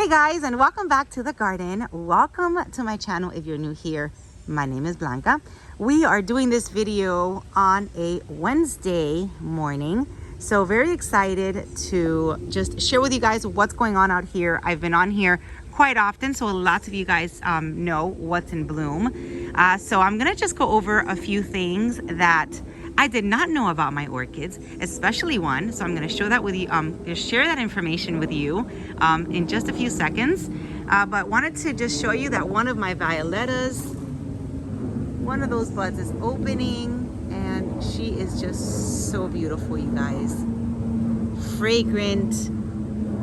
Hey guys, and welcome back to the garden. Welcome to my channel if you're new here. My name is Blanca. We are doing this video on a Wednesday morning. So very excited to just share with you guys what's going on out here. I've been on here quite often, so lots of you guys know what's in bloom. So I'm gonna just go over a few things that I did not know about my orchids, especially one. So I'm going to show that with you, share that information with you in just a few seconds. But wanted to just show you that one of my violettas, one of those buds is opening, and she is just so beautiful, you guys. Fragrant,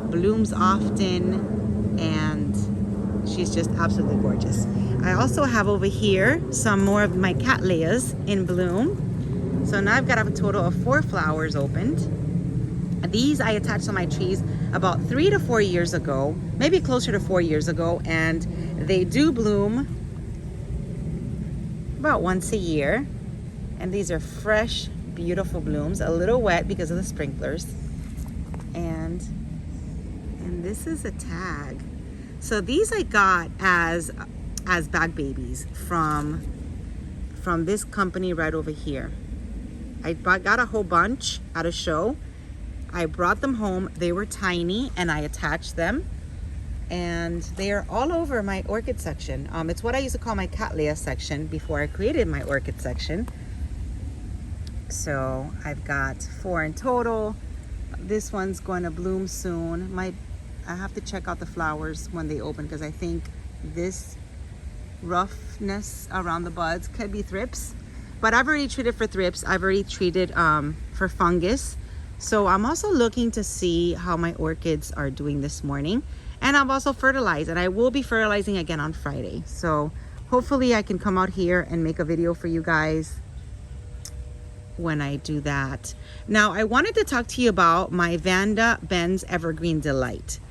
blooms often, and she's just absolutely gorgeous. I also have over here some more of my cattleyas in bloom. So now I've got a total of 4 flowers opened. These I attached to my trees about 3 to 4 years ago, maybe closer to 4 years ago, and they do bloom about once a year. And these are fresh, beautiful blooms, a little wet because of the sprinklers. And this is a tag. So these I got as bag babies from this company right over here. I got a whole bunch at a show. I brought them home. They were tiny and I attached them. And they are all over my orchid section. It's what I used to call my Cattleya section before I created my orchid section. So I've got 4 in total. This one's going to bloom soon. I have to check out the flowers when they open because I think this roughness around the buds could be thrips. But I've already treated for thrips. I've already treated for fungus. So I'm also looking to see how my orchids are doing this morning. And I've also fertilized, and I will be fertilizing again on Friday. So hopefully I can come out here and make a video for you guys when I do that. Now I wanted to talk to you about my Vanda Ben's Evergreen Delight.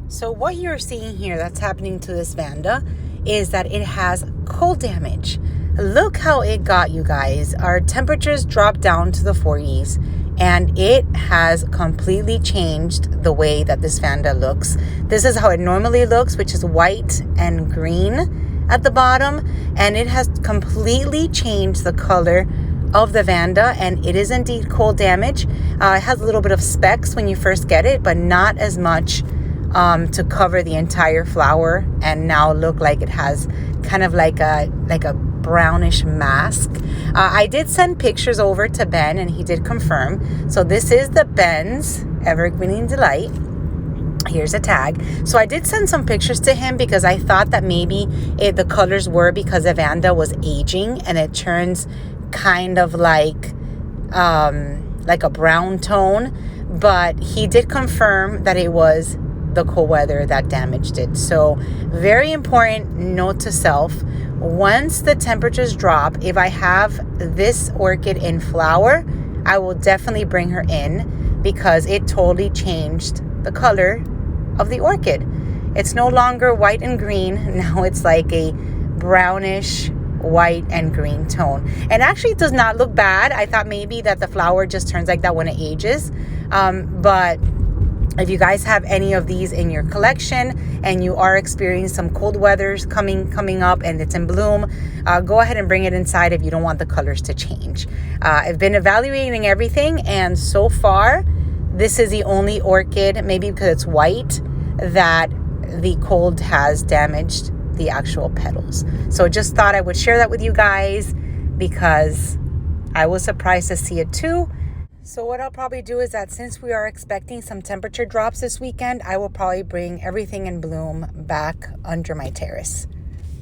So what you're seeing here that's happening to this Vanda is that it has cold damage. Look how it got, you guys. Our temperatures dropped down to the 40s and it has completely changed the way that this Vanda looks. This is how it normally looks, which is white and green at the bottom, and it has completely changed the color of the Vanda, and it is indeed cold damage. It has a little bit of specks when you first get it, but not as much to cover the entire flower and now look like it has kind of like a brownish mask. I did send pictures over to Ben and he did confirm. So this is the Ben's Evergreen Delight. Here's a tag. So I did send some pictures to him because I thought that maybe the colors were because the Vanda was aging and it turns kind of like a brown tone. But he did confirm that it was the cold weather that damaged it. So very important note to self: once the temperatures drop, if I have this orchid in flower, I will definitely bring her in because it totally changed the color of the orchid. It's no longer white and green. Now it's like a brownish white and green tone, and actually it does not look bad. I thought maybe that the flower just turns like that when it ages, but if you guys have any of these in your collection and you are experiencing some cold weathers coming up and it's in bloom, go ahead and bring it inside if you don't want the colors to change. I've been evaluating everything, and so far this is the only orchid, maybe because it's white, that the cold has damaged the actual petals. So just thought I would share that with you guys because I was surprised to see it too. So what I'll probably do is that since we are expecting some temperature drops this weekend, I will probably bring everything in bloom back under my terrace.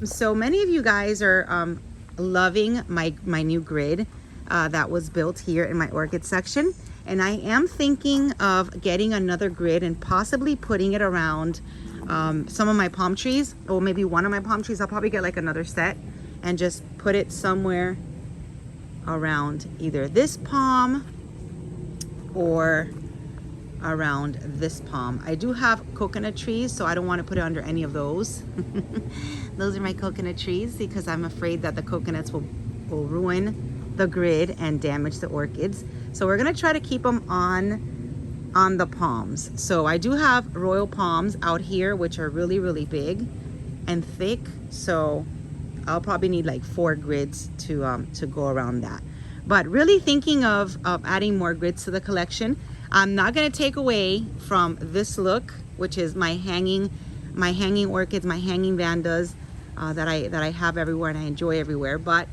So many of you guys are loving my new grid that was built here in my orchid section. And I am thinking of getting another grid and possibly putting it around some of my palm trees, or maybe one of my palm trees. I'll probably get like another set and just put it somewhere around either this palm or around this palm. I do have coconut trees, so I don't want to put it under any of those. Those are my coconut trees because I'm afraid that the coconuts will ruin the grid and damage the orchids. So we're going to try to keep them on on the palms. So I do have royal palms out here, which are really, really big and thick. So I'll probably need like 4 grids to go around that. But really thinking of adding more grids to the collection. I'm not gonna take away from this look, which is my hanging orchids, my hanging Vandas that I have everywhere and I enjoy everywhere. But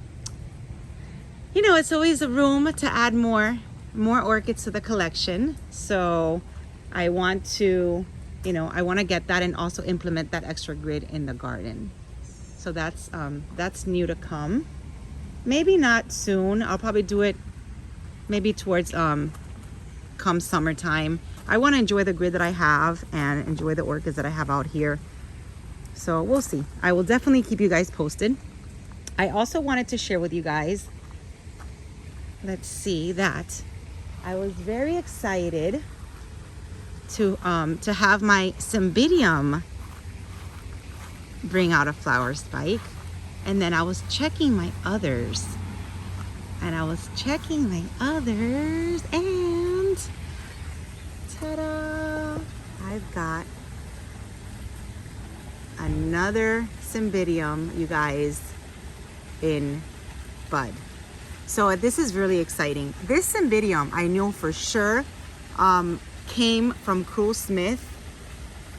you know, it's always a room to add more orchids to the collection. So I want to, you know, I want to get that and also implement that extra grid in the garden. So that's new to come. Maybe not soon. I'll probably do it maybe towards come summertime. I want to enjoy the grid that I have and enjoy the orchids that I have out here. So we'll see. I will definitely keep you guys posted. I also wanted to share with you guys, let's see, that I was very excited to have my Cymbidium bring out a flower spike. And then I was checking my others. And ta-da! I've got another Cymbidium, you guys, in bud. So this is really exciting. This Cymbidium, I know for sure, came from Cruel Smith.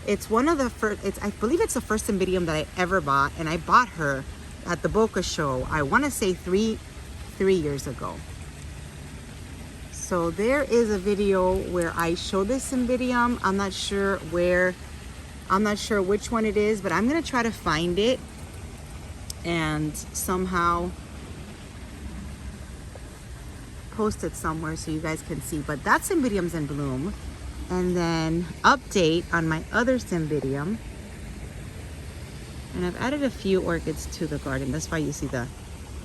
It's one of the first, I believe it's the first Cymbidium that I ever bought, and I bought her at the Boca show, I want to say three years ago. So there is a video where I show this Cymbidium. I'm not sure which one it is, but I'm gonna try to find it and somehow post it somewhere so you guys can see. But that Cymbidium's in bloom. And then update on my other Cymbidium. And I've added a few orchids to the garden. That's why you see the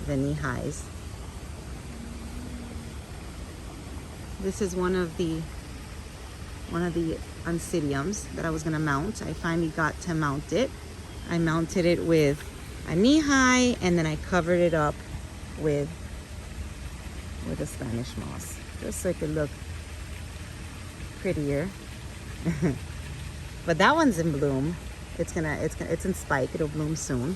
knee-highs. This is one of the Oncidiums that I was gonna mount. I finally got to mount it. I mounted it with a knee-high, and then I covered it up with a Spanish moss, just so it could look prettier. But that one's in bloom. It's in spike. It'll bloom soon.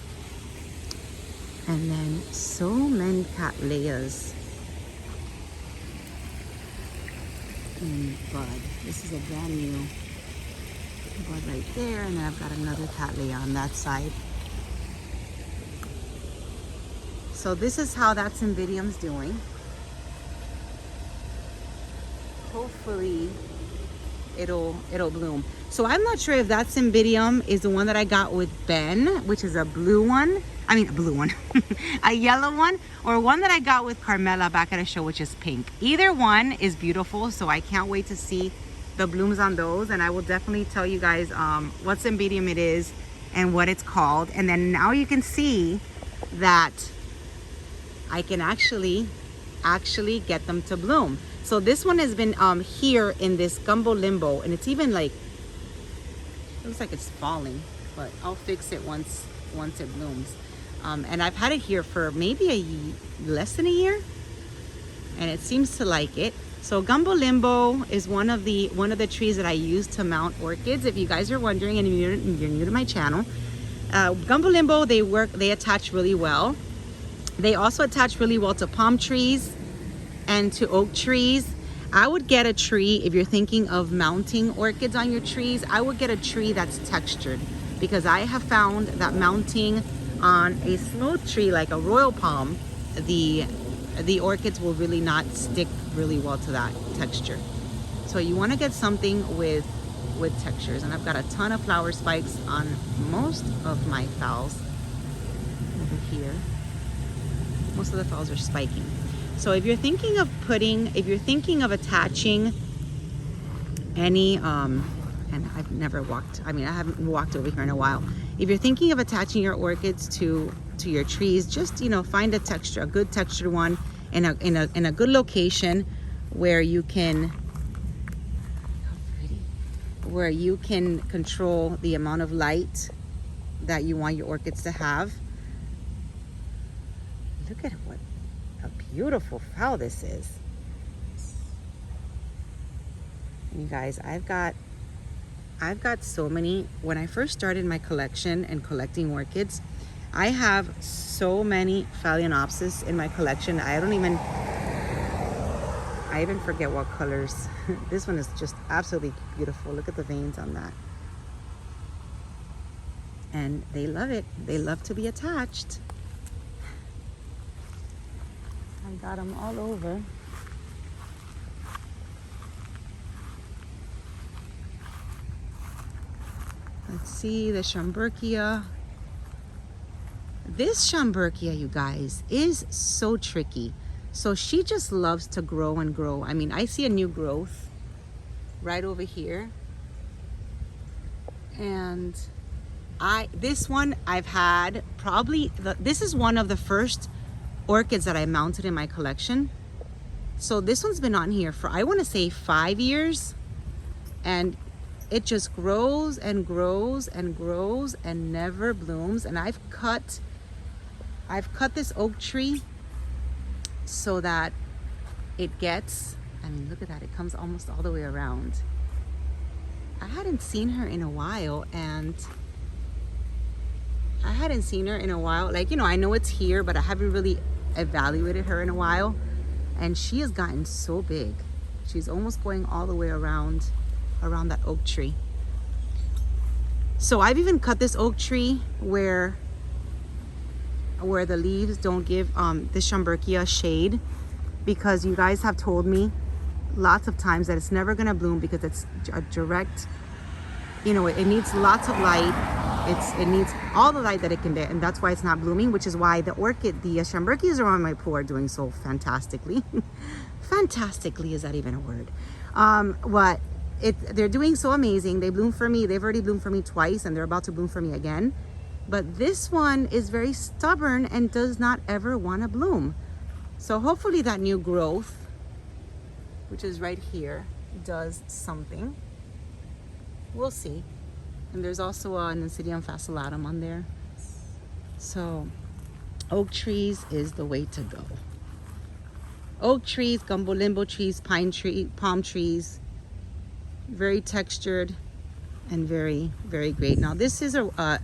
And then so many Cattleyas in bud. This is a brand new bud right there, and then I've got another Cattleya on that side. So this is how that Cymbidium's doing. Hopefully it'll bloom. So I'm not sure if that Cymbidium is the one that I got with Ben, which is a blue one. I mean, a blue one, a yellow one, or one that I got with Carmela back at a show, which is pink. Either one is beautiful, so I can't wait to see the blooms on those, and I will definitely tell you guys what Cymbidium it is and what it's called. And then now you can see that I can actually get them to bloom. So this one has been here in this gumbo limbo, and it's even like, it looks like it's falling, but I'll fix it once it blooms. And I've had it here for maybe less than a year, and it seems to like it. So gumbo limbo is one of the trees that I use to mount orchids. If you guys are wondering, and you're new to my channel, gumbo limbo, they attach really well. They also attach really well to palm trees and to oak trees. I would get a tree, if you're thinking of mounting orchids on your trees, I would get a tree that's textured, because I have found that mounting on a smooth tree like a royal palm, the orchids will really not stick really well to that texture. So you want to get something with textures. And I've got a ton of flower spikes on most of my phals over here. Most of the phals are spiking. So if you're thinking of attaching any, and I've never walked, I haven't walked over here in a while. If you're thinking of attaching your orchids to your trees, just, find a good textured one in a good location where you can, control the amount of light that you want your orchids to have. Look at what a beautiful fowl this is. You guys, I've got so many. When I first started my collection and collecting orchids, I have so many Phalaenopsis in my collection. I even forget what colors. This one is just absolutely beautiful. Look at the veins on that. And they love it. They love to be attached. I got them all over. Let's see the Chambria. This Chambria, you guys, is so tricky. So she just loves to grow and grow. I mean, I see a new growth right over here. And this one I've had probably, this is one of the first orchids that I mounted in my collection. So this one's been on here for, I want to say 5 years. And it just grows and grows and grows and never blooms. And I've cut this oak tree so that it gets, I mean, look at that, it comes almost all the way around. I hadn't seen her in a while, like, you know, I know it's here, but I haven't really evaluated her in a while. And she has gotten so big. She's almost going all the way around that oak tree. So I've even cut this oak tree where the leaves don't give this Chambria shade, because you guys have told me lots of times that it's never going to bloom because it's a direct, you know, it needs lots of light. It needs all the light that it can get, and that's why it's not blooming, which is why the Chambrias around my pool are doing so fantastically. Fantastically, is that even a word? They're doing so amazing. They bloom for me. They've already bloomed for me twice, and they're about to bloom for me again. But this one is very stubborn and does not ever want to bloom. So hopefully that new growth, which is right here, does something. We'll see. And there's also an Insecticide fascillatum on there. So oak trees is the way to go. Oak trees, gumbo limbo trees, palm trees, very textured and very, very great. Now this is a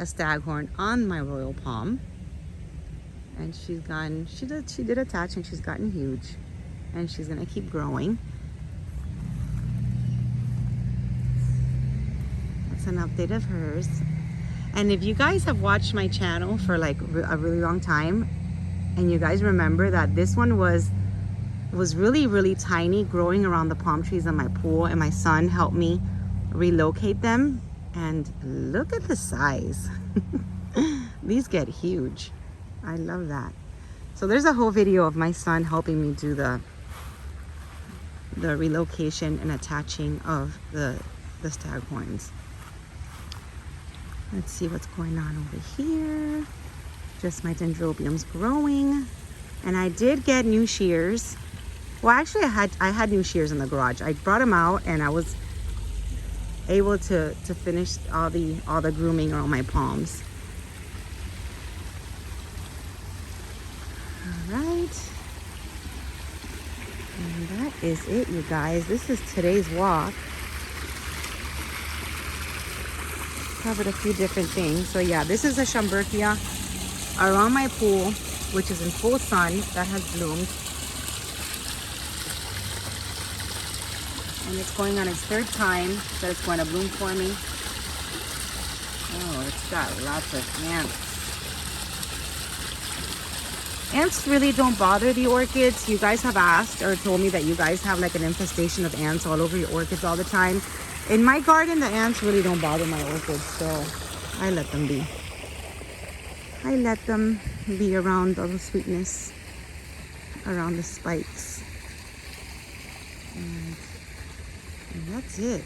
staghorn on my royal palm, and she did attach, and she's gotten huge, and she's gonna keep growing. That's an update of hers. And if you guys have watched my channel for like a really long time, and you guys remember that this one was really, really tiny, growing around the palm trees in my pool, and my son helped me relocate them. And look at the size. These get huge. I love that. So there's a whole video of my son helping me do the relocation and attaching of the staghorns. Let's see what's going on over here. Just my dendrobiums growing. And I did get new shears. Well, actually I had new shears in the garage. I brought them out, and I was able to finish all the grooming around my palms. All right, and that is it, you guys. This is today's walk. Covered a few different things. So yeah, this is a Chambria around my pool, which is in full sun, that has bloomed. And it's going on its third time that it's going to bloom for me. Oh, it's got lots of ants. Ants really don't bother the orchids. You guys have asked or told me that you guys have like an infestation of ants all over your orchids all the time. In my garden, the ants really don't bother my orchids, so I let them be. I let them be around all the sweetness, around the spikes. And that's it.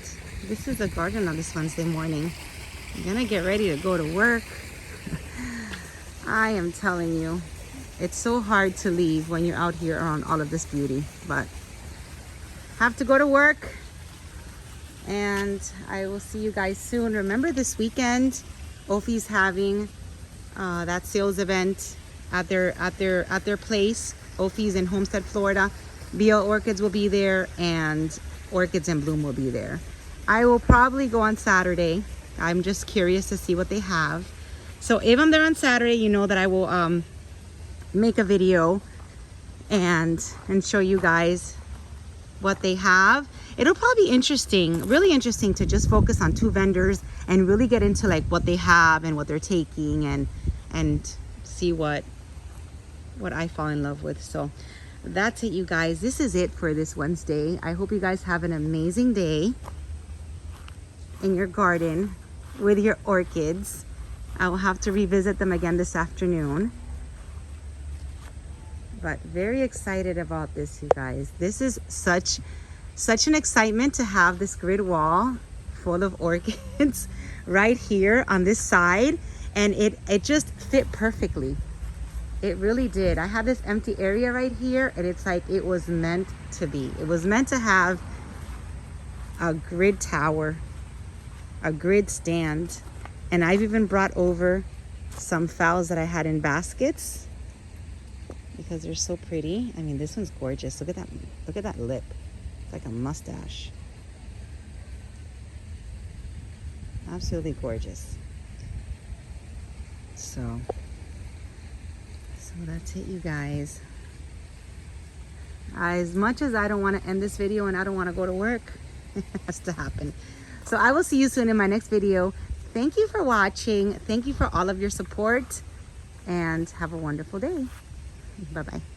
This is the garden on this Wednesday morning. I'm gonna get ready to go to work. I am telling you, it's so hard to leave when you're out here around all of this beauty, but have to go to work, and I will see you guys soon. Remember, this weekend Ophi's having that sales event at their place. Ophi's in Homestead, Florida. BL Orchids will be there, and Orchids in Bloom will be there. I will probably go on Saturday. I'm just curious to see what they have. So if I'm there on Saturday, you know that I will make a video and show you guys what they have. It'll probably be interesting, really interesting, to just focus on 2 vendors and really get into like what they have and what they're taking, and see what I fall in love with. So that's it, you guys. This is it for this Wednesday. I hope you guys have an amazing day in your garden with your orchids. I will have to revisit them again this afternoon. But very excited about this, you guys. This is such an excitement to have this grid wall full of orchids right here on this side, and it just fit perfectly. It really did. I had this empty area right here, and it's like it was meant to be. It was meant to have a grid tower, a grid stand, and I've even brought over some phals that I had in baskets because they're so pretty. I mean, this one's gorgeous. Look at that. Look at that lip. It's like a mustache. Absolutely gorgeous. So that's it, you guys. As much as I don't want to end this video and I don't want to go to work, it has to happen. So I will see you soon in my next video. Thank you for watching. Thank you for all of your support, and have a wonderful day. Bye-bye.